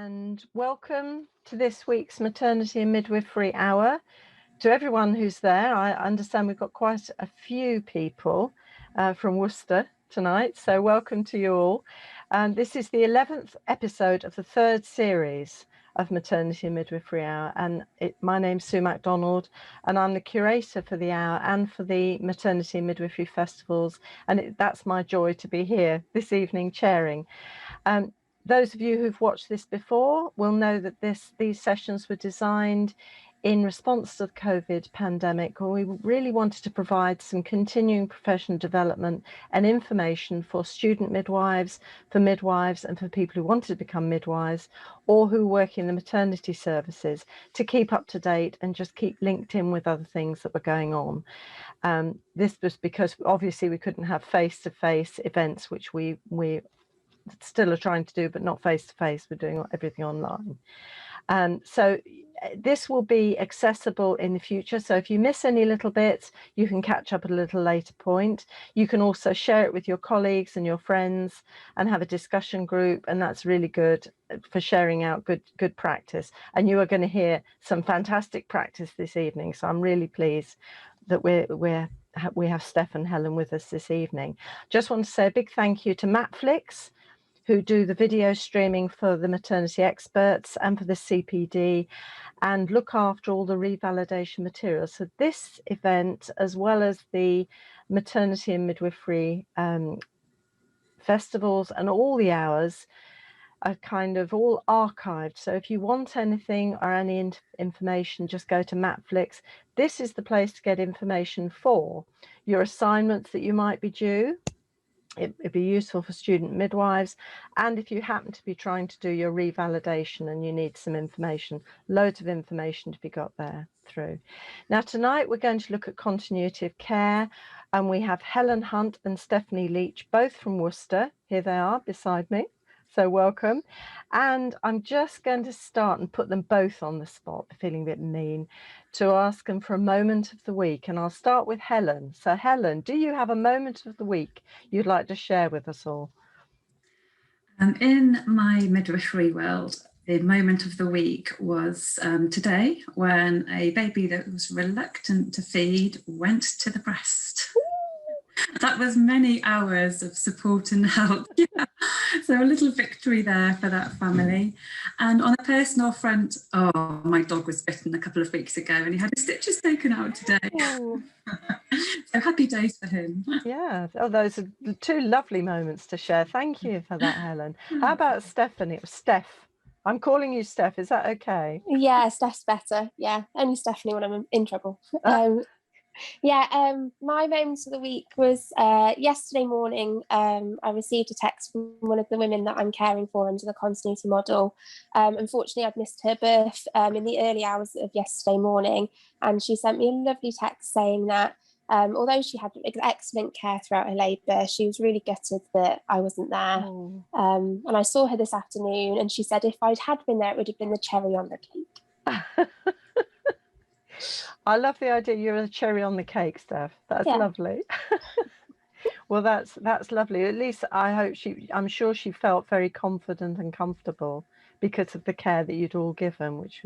and welcome to this week's Maternity and Midwifery Hour. To everyone who's there, I understand we've got quite a few people from Worcester tonight, so welcome to you all. This is the 11th episode of the third series of Maternity and Midwifery Hour, and my name's Sue Macdonald, and I'm the curator for the hour and for the Maternity and Midwifery Festivals, and that's my joy to be here this evening chairing. Those of you who've watched this before will know that these sessions were designed in response to the COVID pandemic, where we really wanted to provide some continuing professional development and information for student midwives, for midwives, and for people who wanted to become midwives or who work in the maternity services to keep up to date and just keep linked in with other things that were going on. This was because obviously we couldn't have face-to-face events, which we still are trying to do, but not face-to-face. We're doing everything online. So this will be accessible in the future. So if you miss any little bits, you can catch up at a little later point. You can also share it with your colleagues and your friends and have a discussion group. And that's really good for sharing out good practice. And you are going to hear some fantastic practice this evening. So I'm really pleased that we have Steph and Helen with us this evening. Just want to say a big thank you to Matflix, who do the video streaming for the maternity experts and for the CPD and look after all the revalidation materials. So this event, as well as the maternity and midwifery festivals and all the hours, are kind of all archived. So if you want anything or any information, just go to Matflix. This is the place to get information for your assignments that you might be due. It'd be useful for student midwives, and if you happen to be trying to do your revalidation and you need some information, loads of information to be got there through. Now tonight we're going to look at continuity of care, and we have Helen Hunt and Seth Leach, both from Worcester. Here they are beside me, so welcome. And I'm just going to start and put them both on the spot, feeling a bit mean, to ask them for a moment of the week. And I'll start with Helen. So Helen, do you have a moment of the week you'd like to share with us all? In my midwifery world, the moment of the week was today, when a baby that was reluctant to feed went to the breast. That was many hours of support and help. Yeah. So a little victory there for that family. And on a personal front, my dog was bitten a couple of weeks ago and he had his stitches taken out today. Oh. So happy days for him. Yeah, those are two lovely moments to share. Thank you for that, Helen. How about Stephanie? Steph. I'm calling you Steph. Is that okay? Yeah, Steph's better. Yeah, only Stephanie when I'm in trouble. My moment of the week was yesterday morning. I received a text from one of the women that I'm caring for under the continuity model. Unfortunately, I'd missed her birth in the early hours of yesterday morning, and she sent me a lovely text saying that although she had excellent care throughout her labour, she was really gutted that I wasn't there. And I saw her this afternoon, and she said if I'd had been there, it would have been the cherry on the cake. I love the idea you're a cherry on the cake, Steph. That's lovely. Well, that's lovely. At least I hope I'm sure she felt very confident and comfortable because of the care that you'd all given, which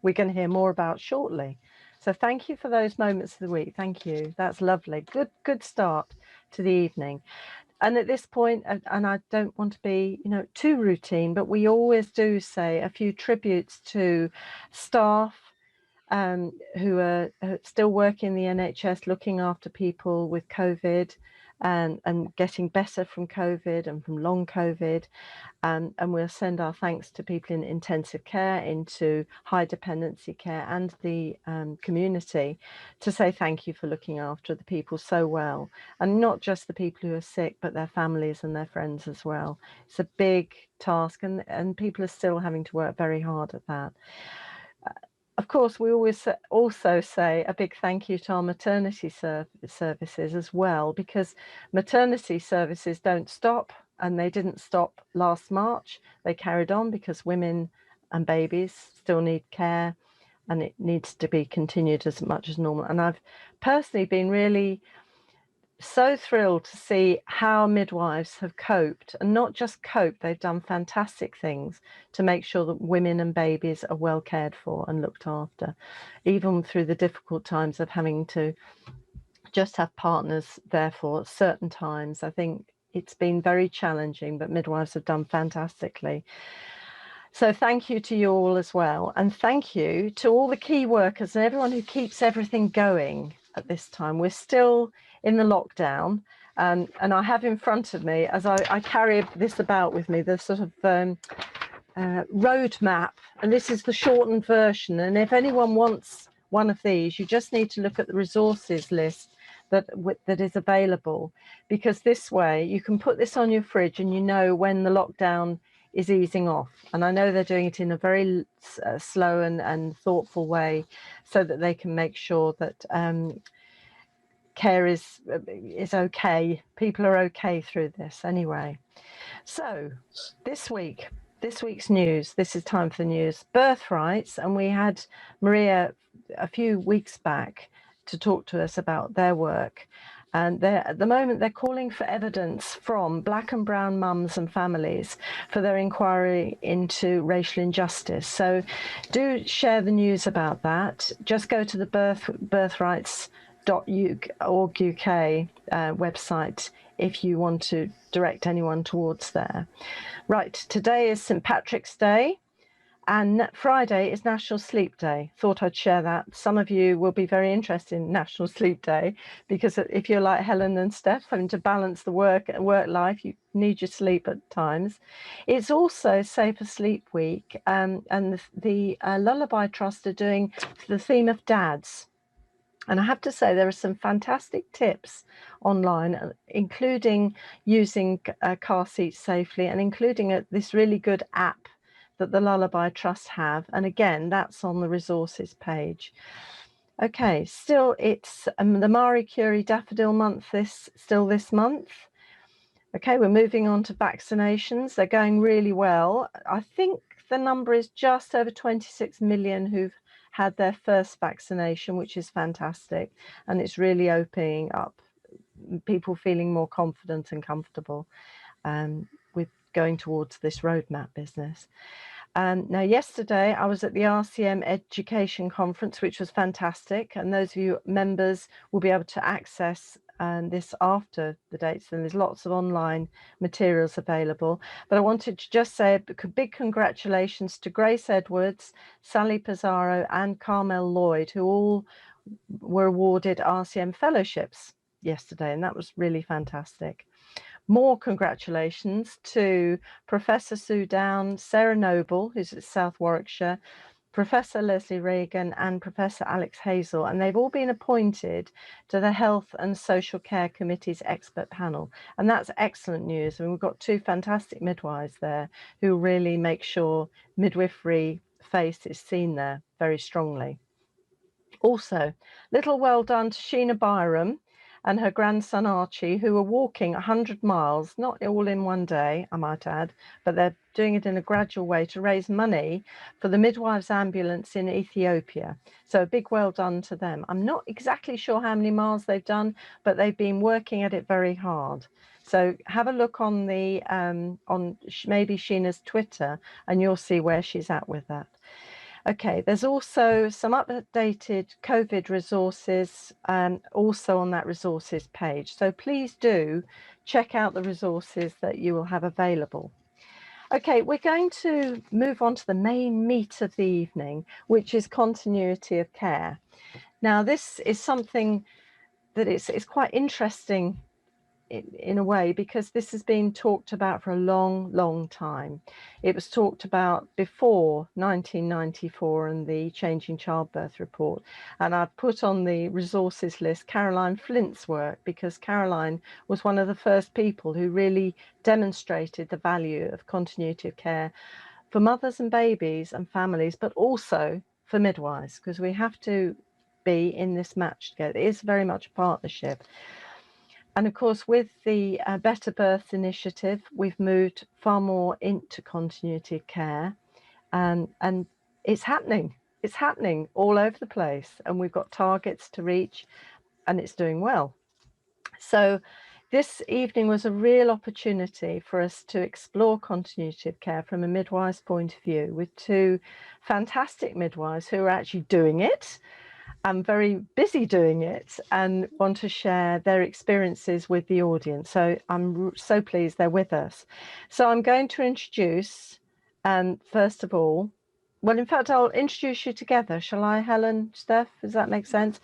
we're going to hear more about shortly. So thank you for those moments of the week. Thank you. That's lovely. Good start to the evening. And at this point, and I don't want to be, too routine, but we always do say a few tributes to staff who are still working in the NHS, looking after people with COVID and getting better from COVID and from long COVID. And we'll send our thanks to people in intensive care, into high dependency care and the community, to say thank you for looking after the people so well. And not just the people who are sick, but their families and their friends as well. It's a big task, and people are still having to work very hard at that. Of course, we always also say a big thank you to our maternity services as well, because maternity services don't stop, and they didn't stop last March. They carried on because women and babies still need care, and it needs to be continued as much as normal. And I've personally been really so thrilled to see how midwives have coped, and not just coped, they've done fantastic things to make sure that women and babies are well cared for and looked after, even through the difficult times of having to just have partners there for certain times. I think it's been very challenging, but midwives have done fantastically. So thank you to you all as well. And thank you to all the key workers and everyone who keeps everything going at this time. We're still in the lockdown. And I have in front of me, as I carry this about with me, the sort of roadmap. And this is the shortened version. And if anyone wants one of these, you just need to look at the resources list that is available, because this way you can put this on your fridge and you know when the lockdown is easing off. And I know they're doing it in a very slow and thoughtful way, so that they can make sure that care is okay. People are okay through this anyway. So this week's news, this is time for the news. Birth rights, and we had Maria a few weeks back to talk to us about their work. And at the moment, they're calling for evidence from Black and brown mums and families for their inquiry into racial injustice. So do share the news about that. Just go to the birthrights.org UK website if you want to direct anyone towards there. Right, today is St. Patrick's Day. And Friday is National Sleep Day. Thought I'd share that. Some of you will be very interested in National Sleep Day, because if you're like Helen and Steph, having to balance the work life, you need your sleep at times. It's also Safer Sleep Week, and the Lullaby Trust are doing the theme of dads. And I have to say, there are some fantastic tips online, including using car seats safely, and including this really good app that the Lullaby Trust have. And again, that's on the resources page. Okay, still it's the Marie Curie Daffodil Month this month. Okay, we're moving on to vaccinations. They're going really well. I think the number is just over 26 million who've had their first vaccination, which is fantastic. And it's really opening up, people feeling more confident and comfortable with going towards this roadmap business. Now, yesterday I was at the Rcm Education Conference, which was fantastic. And those of you members will be able to access this after the dates, and there's lots of online materials available. But I wanted to just say a big congratulations to Grace Edwards, Sally Pizarro and Carmel Lloyd, who all were awarded RCM fellowships yesterday, and that was really fantastic. More congratulations to Professor Sue Down, Sarah Noble, who's at South Warwickshire, Professor Leslie Reagan and Professor Alex Hazel, and they've all been appointed to the Health and Social Care Committee's expert panel. And that's excellent news. And we've got two fantastic midwives there who really make sure midwifery face is seen there very strongly. Also, little well done to Sheena Byram and her grandson Archie, who are walking 100 miles, not all in one day, I might add, but they're doing it in a gradual way to raise money for the midwives ambulance in Ethiopia. So a big well done to them. I'm not exactly sure how many miles they've done, but they've been working at it very hard. So have a look on the on maybe Sheena's Twitter, and you'll see where she's at with that. Okay, there's also some updated COVID resources also on that resources page. So please do check out the resources that you will have available. Okay, we're going to move on to the main meat of the evening, which is continuity of care. Now, this is something that is quite interesting in a way, because this has been talked about for a long time. It was talked about before 1994 and the Changing Childbirth Report, and I've put on the resources list Caroline Flint's work, because Caroline was one of the first people who really demonstrated the value of continuity of care for mothers and babies and families, but also for midwives, because we have to be in this match together. It is very much a partnership. And of course, with the Better Birth initiative, we've moved far more into continuity of care, and it's happening. It's happening all over the place, and we've got targets to reach, and it's doing well. So this evening was a real opportunity for us to explore continuity of care from a midwife's point of view with two fantastic midwives who are actually doing it and very busy doing it and want to share their experiences with the audience. So I'm so pleased they're with us. So I'm going to introduce, and first of all, well, in fact, I'll introduce you together. Shall I, Helen, Steph? Does that make sense?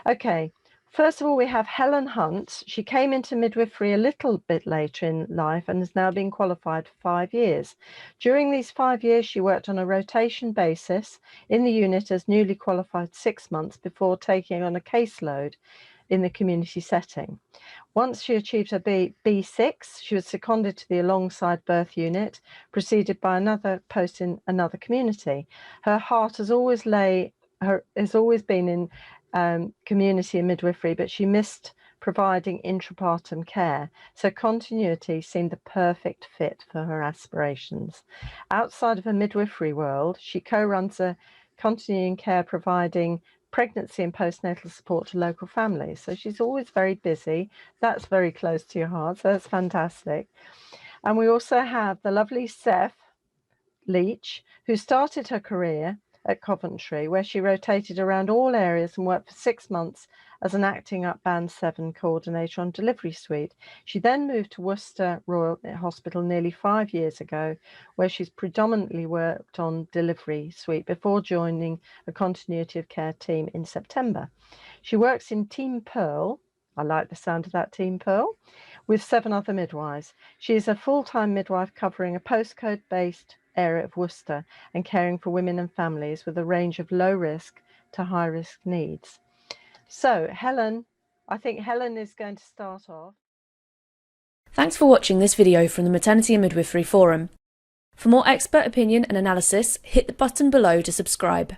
Okay. First of all, we have Helen Hunt. She came into midwifery a little bit later in life and has now been qualified for 5 years. During these 5 years, she worked on a rotation basis in the unit as newly qualified 6 months before taking on a caseload in the community setting. Once she achieved her B6, she was seconded to the alongside birth unit, preceded by another post in another community. Her heart has always been in community and midwifery, but she missed providing intrapartum care, so continuity seemed the perfect fit for her aspirations. Outside of her midwifery world, she co-runs a continuing care providing pregnancy and postnatal support to local families. So she's always very busy. That's very close to your heart, so that's fantastic. And we also have the lovely Seth Leach, who started her career at Coventry, where she rotated around all areas and worked for 6 months as an acting up Band 7 coordinator on delivery suite. She then moved to Worcester Royal Hospital nearly 5 years ago, where she's predominantly worked on delivery suite before joining a continuity of care team in September. She works in Team Pearl. I like the sound of that, Team Pearl, with 7 other midwives. She is a full-time midwife covering a postcode-based area of Worcester and caring for women and families with a range of low risk to high risk needs. So Helen, I think Helen is going to start off. Thanks for watching this video from the Maternity and Midwifery Forum. For more expert opinion and analysis, hit the button below to subscribe.